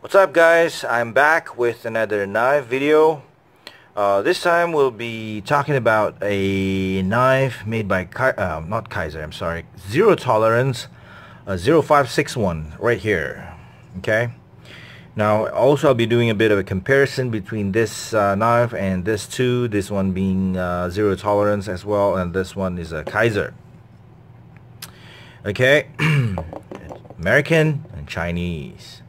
What's up, guys? I'm back with another knife video. This time we'll be talking about a knife made by not Kizer, I'm sorry, Zero Tolerance, 0561 right here. Okay. Now also I'll be doing a bit of a comparison between this knife and this two. This one being Zero Tolerance as well, and this one is a Kizer. Okay. American and Chinese.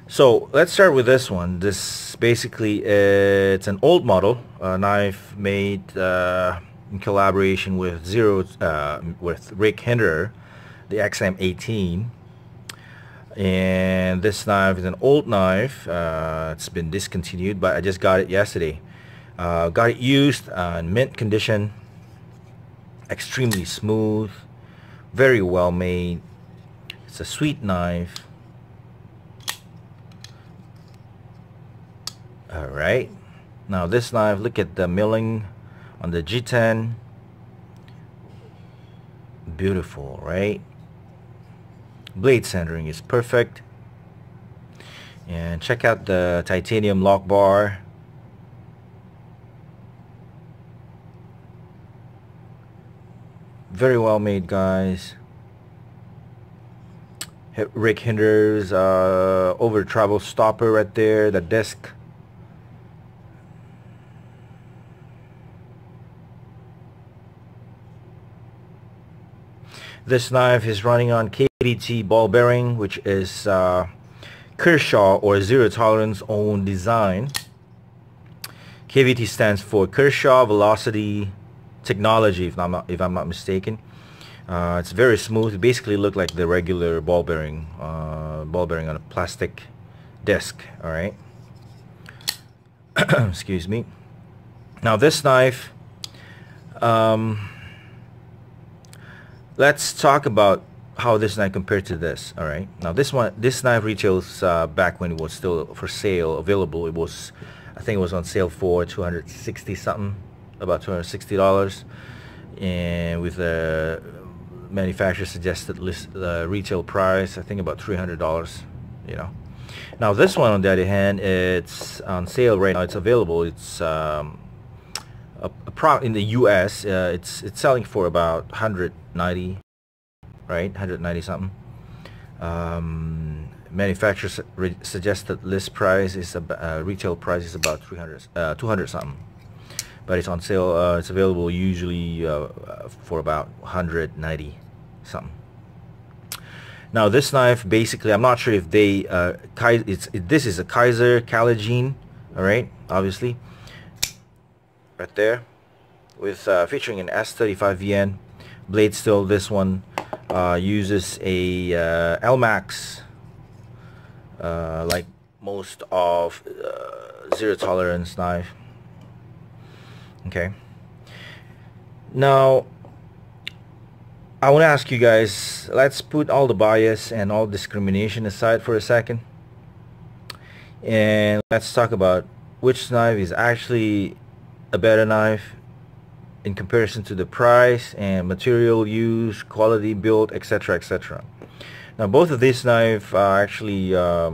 So let's start with this one. This basically it's an old model knife made in collaboration with with Rick Hinderer, the XM18. And this knife is an old knife. It's been discontinued, but I just got it yesterday. Got it used in mint condition. Extremely smooth, very well made. It's a sweet knife. Alright, now this knife, look at the milling on the G10. Beautiful, right? Blade centering is perfect. And check out the titanium lock bar. Very well made, guys. Rick Hinderer's over travel stopper right there, the disc. This knife is running on KVT ball bearing, which is Kershaw or Zero Tolerance own design. KVT stands for Kershaw Velocity Technology, if I'm not mistaken. It's very smooth. It basically looks like the regular ball bearing on a plastic disc. All right. Excuse me. Now this knife. Let's talk about how this knife compared to this. All right. Now this knife retails back when it was still for sale, available. It was, I think it was on sale for $260 something, about $260, and with the manufacturer suggested retail price, I think about $300. You know. Now this one, on the other hand, it's on sale right now. It's available. It's in the US, it's selling for about 190, right? 190 something. Manufacturer suggested list price is retail price is about 200 something, but it's on sale. It's available usually for about 190 something. Now this knife, basically, I'm not sure if they this is a Kizer Caligine, all right, obviously. Right there, with featuring an S35VN blade steel. This one uses a LMAX, like most of Zero Tolerance knife. Okay. Now, I want to ask you guys. Let's put all the bias and all discrimination aside for a second, and let's talk about which knife is actually a better knife in comparison to the price and material used, quality, build, etc., etc. Now both of these knives are actually are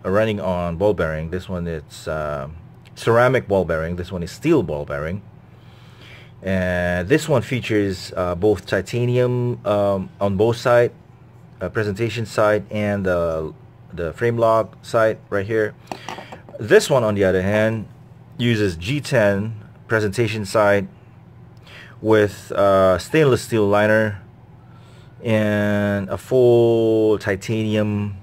running on ball bearing. This one it's ceramic ball bearing. This one is steel ball bearing. And this one features both titanium on both sides, presentation side and the frame lock side right here. This one, on the other hand, uses G10 presentation side with stainless steel liner and a full titanium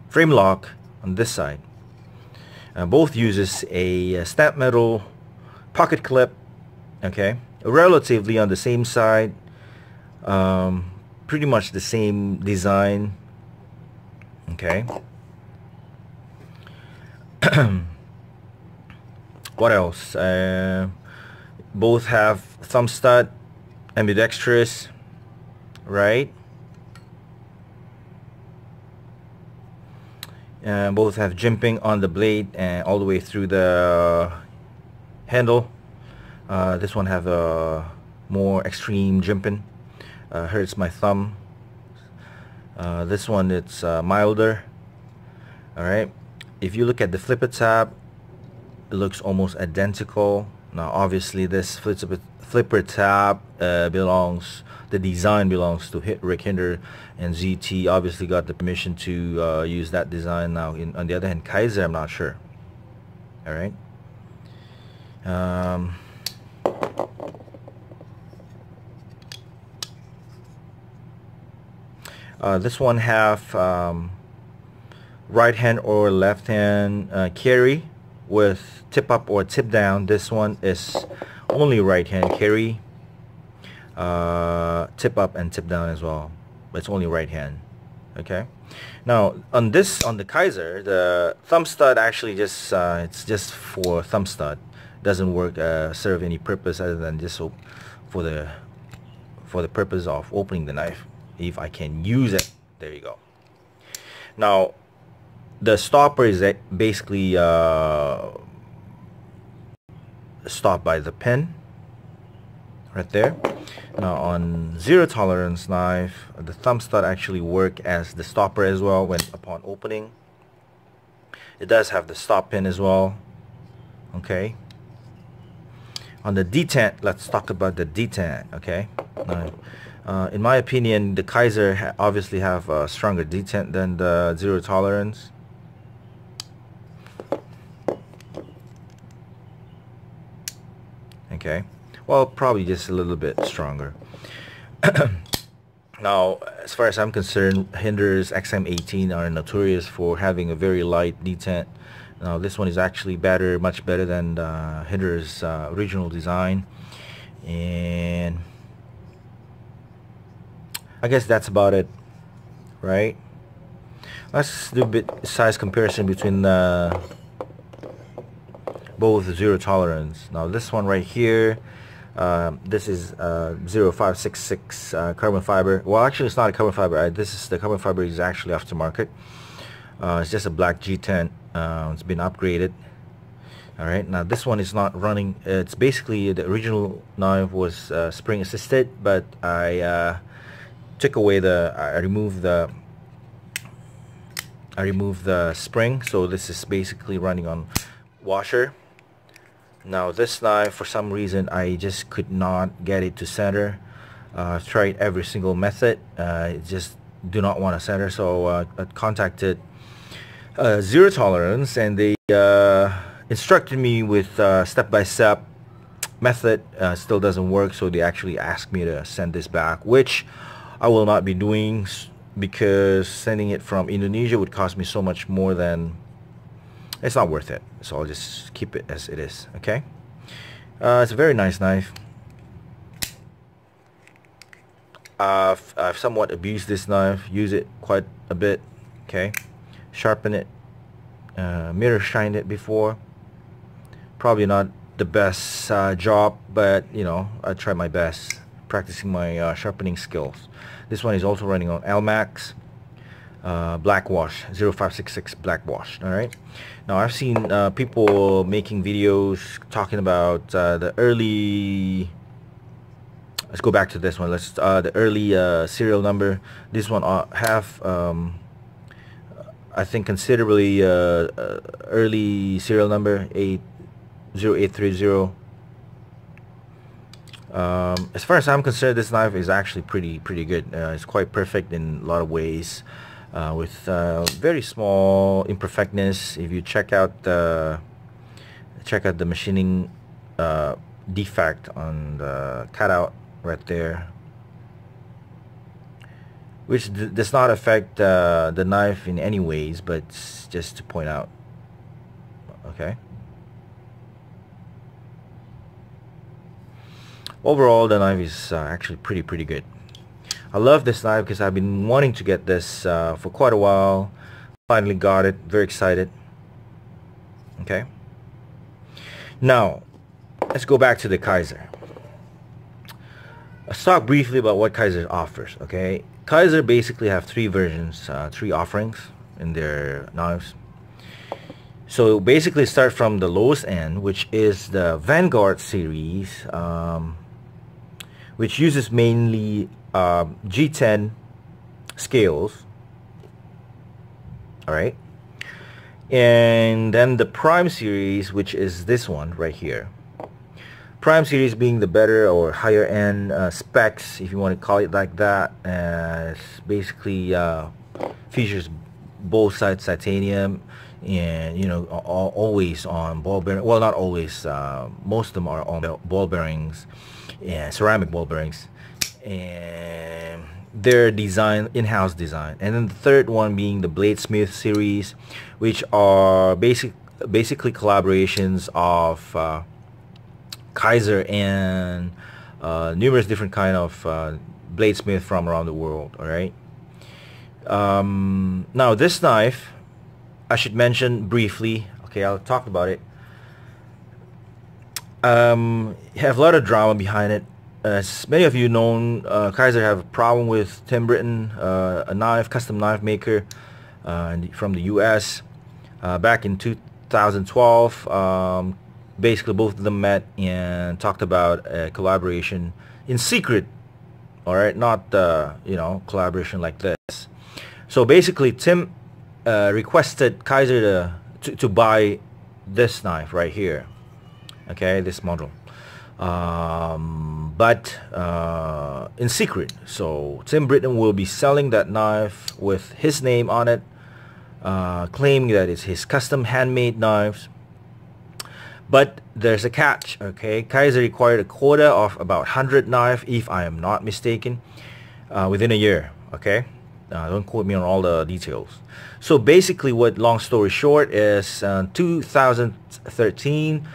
frame lock on this side. Both uses a stamp metal pocket clip, okay, relatively on the same side, pretty much the same design, okay. What else? Both have thumb stud, ambidextrous, right? Both have jimping on the blade and all the way through the handle. This one have a more extreme jimping. Hurts my thumb. This one, it's milder. Alright, if you look at the flipper tab, it looks almost identical. Now obviously this flipper tab the design belongs to Rick Hinder, and ZT obviously got the permission to use that design. Now on the other hand, Kizer, I'm not sure. Alright. This one have right hand or left hand carry with tip up or tip down. This one is only right hand carry, tip up and tip down as well. It's only right hand. Okay. Now on the Kizer, the thumb stud actually just it's just for thumb stud. Doesn't work serve any purpose other than just for the purpose of opening the knife. If I can use it, there you go. Now the stopper is basically stopped by the pin right there. Now on zero tolerance knife, the thumb stud actually work as the stopper as well when upon opening. It does have the stop pin as well. Okay. On the detent, let's talk about the detent. Okay. Now, in my opinion, the Kizer obviously have a stronger detent than the zero tolerance. Okay, well, probably just a little bit stronger. Now, as far as I'm concerned, Hinder's XM18 are notorious for having a very light detent. Now, this one is actually better, much better than Hinder's original design, and I guess that's about it, right? Let's do a bit size comparison between both zero tolerance. Now this one right here, this is 0566 carbon fiber. Well, actually it's not a carbon fiber. The carbon fiber is actually aftermarket. It's just a black G10. It's been upgraded. Alright, now this one is not running. It's basically the original knife was spring assisted, but I took away I removed the spring, so this is basically running on washer. Now this knife, for some reason, I just could not get it to center. I've tried every single method. It just do not want to center, so I contacted zero tolerance, and they instructed me with step-by-step method. Still doesn't work, so they actually asked me to send this back, which I will not be doing, because sending it from Indonesia would cost me so much more than it's not worth it. So I'll just keep it as it is. Okay. It's a very nice knife. I've somewhat abused this knife, use it quite a bit. Okay, sharpen it, mirror shined it before. Probably not the best job, but you know, I try my best practicing my sharpening skills. This one is also running on LMAX black wash, 0566 black wash. Alright, now I've seen people making videos talking about the early, let's go back to this one, the early serial number. This one have I think considerably early serial number 80830. As far as I'm concerned, this knife is actually pretty good. It's quite perfect in a lot of ways, with very small imperfectness. If you check out the machining defect on the cutout right there, which does not affect the knife in any ways, but it's just to point out. Okay. Overall, the knife is actually pretty good. I love this knife because I've been wanting to get this for quite a while. Finally got it. Very excited. Okay. Now, let's go back to the Kizer. Let's talk briefly about what Kizer offers. Okay, Kizer basically have three versions, three offerings in their knives. So basically start from the lowest end, which is the Vanguard series, which uses mainly G10 scales, Alright, and then the Prime series, which is this one right here. Prime series being the better or higher end specs, if you want to call it like that. It's basically features both sides titanium, and you know, always on ball bearing. Well, not always. Most of them are on ball bearings, and ceramic ball bearings, and their design, in-house design. And then the third one being the Bladesmith series, which are basically collaborations of Kizer and numerous different kind of bladesmith from around the world. All right. Now this knife, I should mention briefly. Okay, I'll talk about it. You have a lot of drama behind it. As many of you know, Kizer have a problem with Tim Britton, a custom knife maker from the US. Back in 2012, basically both of them met and talked about a collaboration in secret. All right, not you know, collaboration like this. So basically, Tim requested Kizer to buy this knife right here. Okay, this model, but in secret. So Tim Britton will be selling that knife with his name on it, claiming that it's his custom handmade knives. But there's a catch. Okay, Kizer required a quota of about 100 knives, if I am not mistaken, within a year. Okay, don't quote me on all the details. So basically, what, long story short, is 2013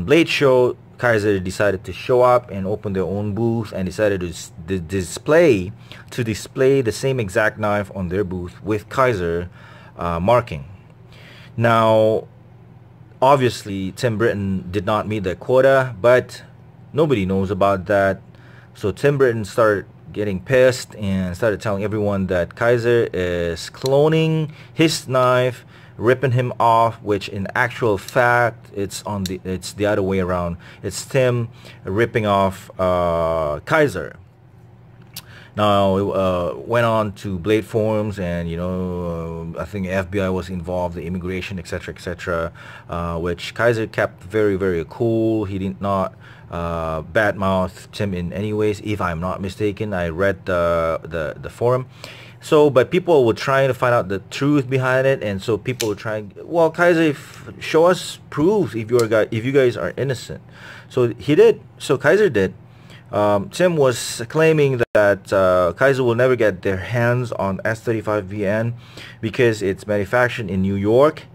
Blade Show, Kizer decided to show up and open their own booth, and decided to display the same exact knife on their booth with Kizer marking. Now, obviously, Tim Britton did not meet the quota, but nobody knows about that. So Tim Britton started getting pissed and started telling everyone that Kizer is cloning his knife, ripping him off, which in actual fact it's the other way around. It's Tim ripping off Kizer. Now went on to Blade forums, and you know, I think FBI was involved, the immigration, etc., etc., which Kizer kept very, very cool. He did not badmouth Tim in any ways, if I'm not mistaken. I read the forum. So, but people were trying to find out the truth behind it, and so people were trying, well, Kizer, show us proof if you guys are innocent. So he did. So Kizer did. Tim was claiming that Kizer will never get their hands on S35VN because it's manufactured in New York.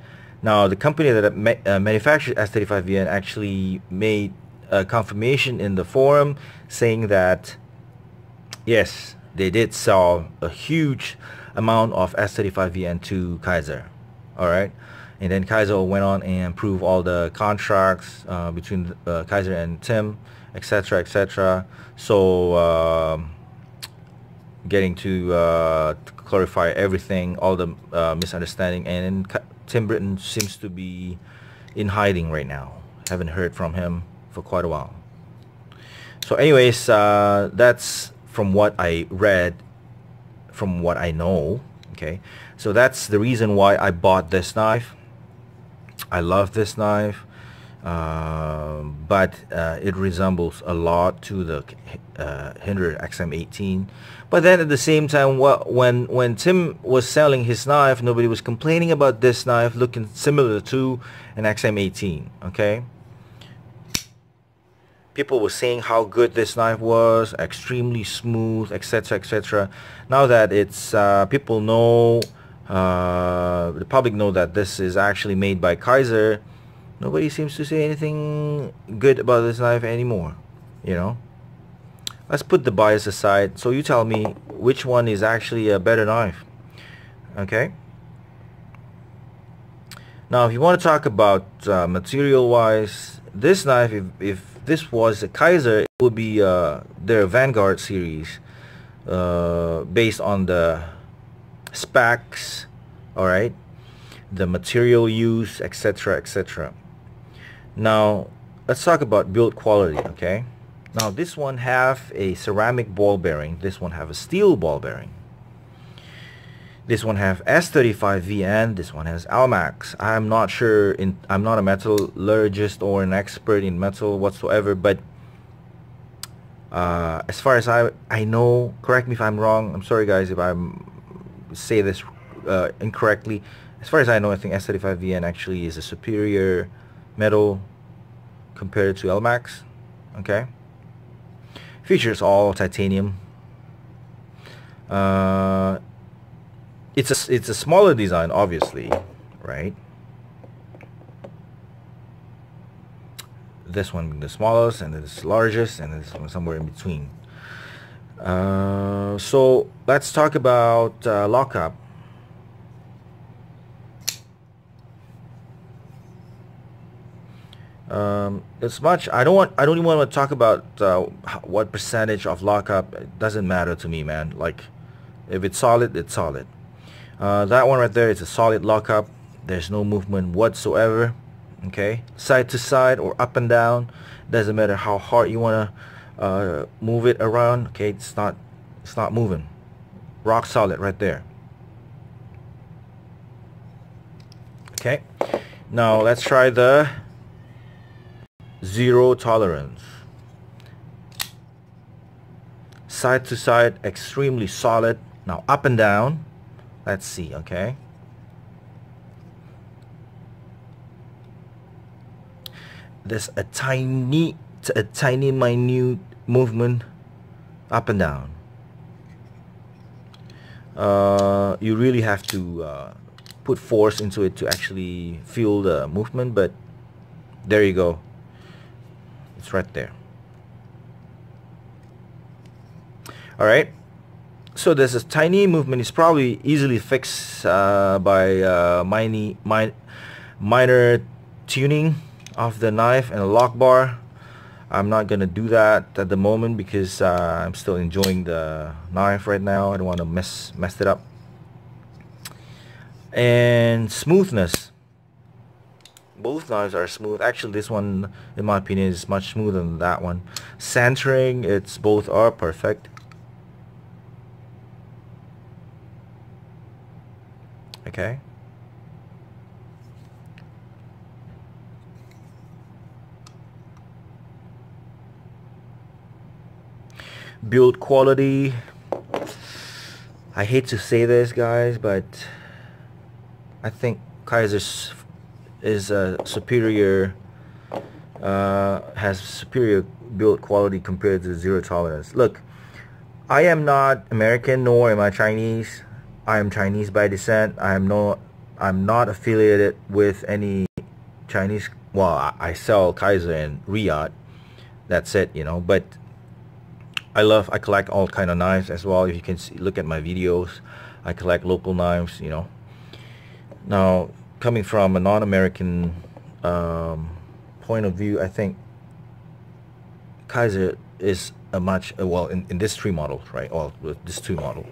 Now, the company that manufactured S35VN actually made a confirmation in the forum saying that yes, they did sell a huge amount of S35VN to Kizer. Alright, and then Kizer went on and proved all the contracts between Kizer and Tim, etc., etc. So getting to clarify everything, all the misunderstanding, and Tim Britton seems to be in hiding right now. Haven't heard from him for quite a while. So anyways, that's from what I read, from what I know. Okay, so that's the reason why I bought this knife. I love this knife, but it resembles a lot to the Hinder XM18. But then at the same time, when Tim was selling his knife, nobody was complaining about this knife looking similar to an XM18. Okay, people were saying how good this knife was, extremely smooth, etc., etc. Now that it's people know, the public know that this is actually made by Kizer, nobody seems to say anything good about this knife anymore. You know, let's put the bias aside. So you tell me which one is actually a better knife. Okay. Now, if you want to talk about material-wise, this knife, if this was a Kizer, it would be their Vanguard series, based on the specs, all right, the material use, etc., etc. Now, let's talk about build quality. Okay. Now, this one have a ceramic ball bearing. This one have a steel ball bearing. This one have S35VN. This one has Almax. I'm not sure. I'm not a metallurgist or an expert in metal whatsoever, but as far as I know, correct me if I'm wrong. I'm sorry guys if I say this incorrectly. As far as I know, I think S35VN actually is a superior metal compared to Almax. Okay. Features all titanium. It's a smaller design, obviously, right? This one the smallest, and this largest, and this one somewhere in between. So let's talk about lockup. It's much. I don't even want to talk about what percentage of lockup. It doesn't matter to me, man. Like, if it's solid, it's solid. That one right there is a solid lockup. There's no movement whatsoever. Okay, side to side or up and down, doesn't matter how hard you want to move it around. Okay, it's not moving. Rock solid right there. Okay, now let's try the zero tolerance. Side to side, extremely solid. Now up and down, let's see. Okay, there's a tiny minute movement up and down. You really have to put force into it to actually feel the movement, but there you go, it's right there. Alright, so there's a tiny movement. It's probably easily fixed by minor tuning of the knife and the lock bar. I'm not gonna do that at the moment because I'm still enjoying the knife right now. I don't want to mess it up. And smoothness, both knives are smooth. Actually, this one, in my opinion, is much smoother than that one. Centering, it's both are perfect. Okay. Build quality, I hate to say this guys, but I think Kizer is a superior, has superior build quality compared to zero tolerance. Look, I am not American nor am I Chinese. I am Chinese by descent. I'm not affiliated with any Chinese. Well, I sell Kizer in Riyadh, that's it, you know. But I collect all kind of knives as well. If you can see, look at my videos, I collect local knives, you know. Now, coming from a non-American point of view, I think Kizer is a much, well, in this three models, right? Well, with this two model,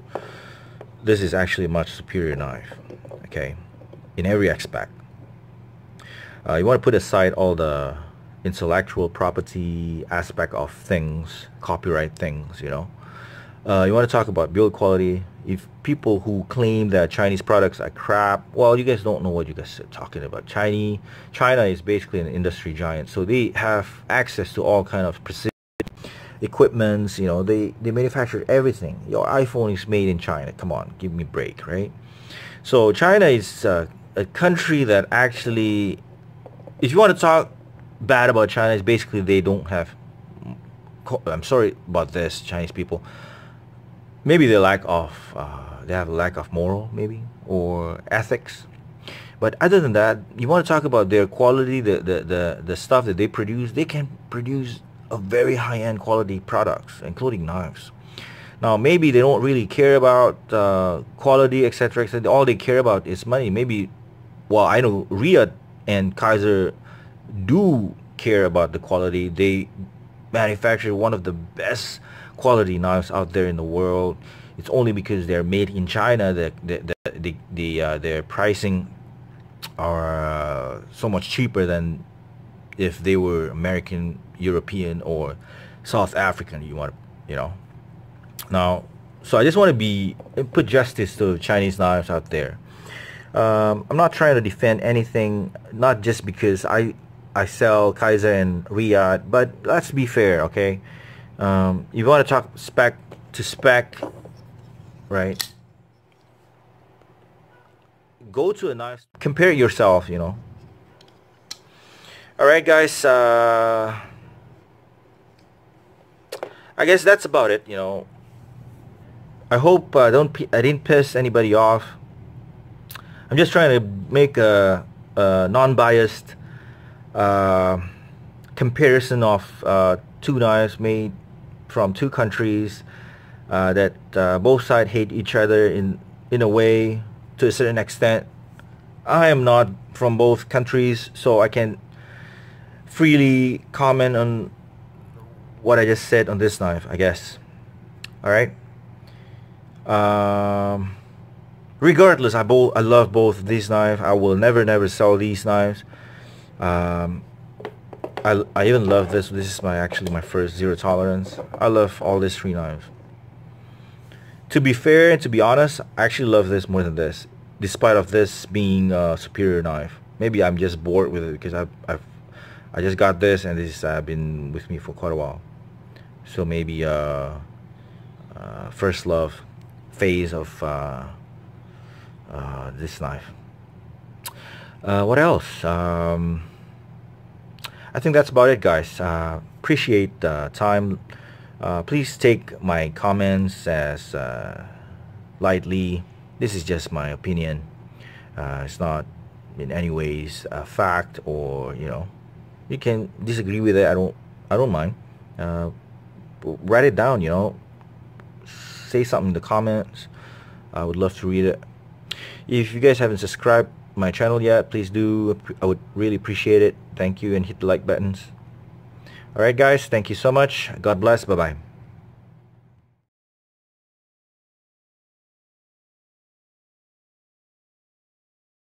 this is actually a much superior knife, okay, in every aspect. You want to put aside all the intellectual property aspect of things, copyright things, you know. You want to talk about build quality. If people who claim that Chinese products are crap, well, you guys don't know what you guys are talking about. China is basically an industry giant, so they have access to all kind of precision equipments, you know. They manufacture everything. Your iPhone is made in China. Come on, give me a break, right? So China is a country that actually, if you want to talk bad about China, is basically they don't have, I'm sorry about this, Chinese people, maybe they have a lack of moral, maybe, or ethics. But other than that, you want to talk about their quality, the stuff that they produce. They can produce a very high-end quality products, including knives. Now, maybe they don't really care about quality, etc., etc. All they care about is money. Maybe, well, I know Riyadh and Kizer do care about the quality. They manufacture one of the best quality knives out there in the world. It's only because they're made in China that their pricing are so much cheaper than if they were American, European, or South African. You know. Now, So I just want to put justice to Chinese knives out there. I'm not trying to defend anything, not just because I sell Kizer and Riyadh, but let's be fair, okay? You want to talk spec to spec, right? Go to a knife, compare it yourself, you know. Alright guys, I guess that's about it, you know. I hope I didn't piss anybody off. I'm just trying to make a non-biased comparison of two knives made from two countries that both sides hate each other in a way, to a certain extent. I am not from both countries, so I can freely comment on what I just said on this knife, I guess. Alright. Regardless, I love both of these knives. I will never sell these knives. I even love this. This is actually my first zero tolerance. I love all these three knives. To be fair and to be honest, I actually love this more than this, despite of this being a superior knife. Maybe I'm just bored with it because I just got this, and this has been with me for quite a while. So maybe first love phase of this knife. What else? I think that's about it, guys. Appreciate the time. Please take my comments as lightly. This is just my opinion. It's not in any ways a fact, or you know, you can disagree with it. I don't mind. Write it down, you know. Say something in the comments. I would love to read it. If you guys haven't subscribed my channel yet, please do. I would really appreciate it. Thank you, and hit the like buttons. Alright guys, thank you so much. God bless. Bye bye.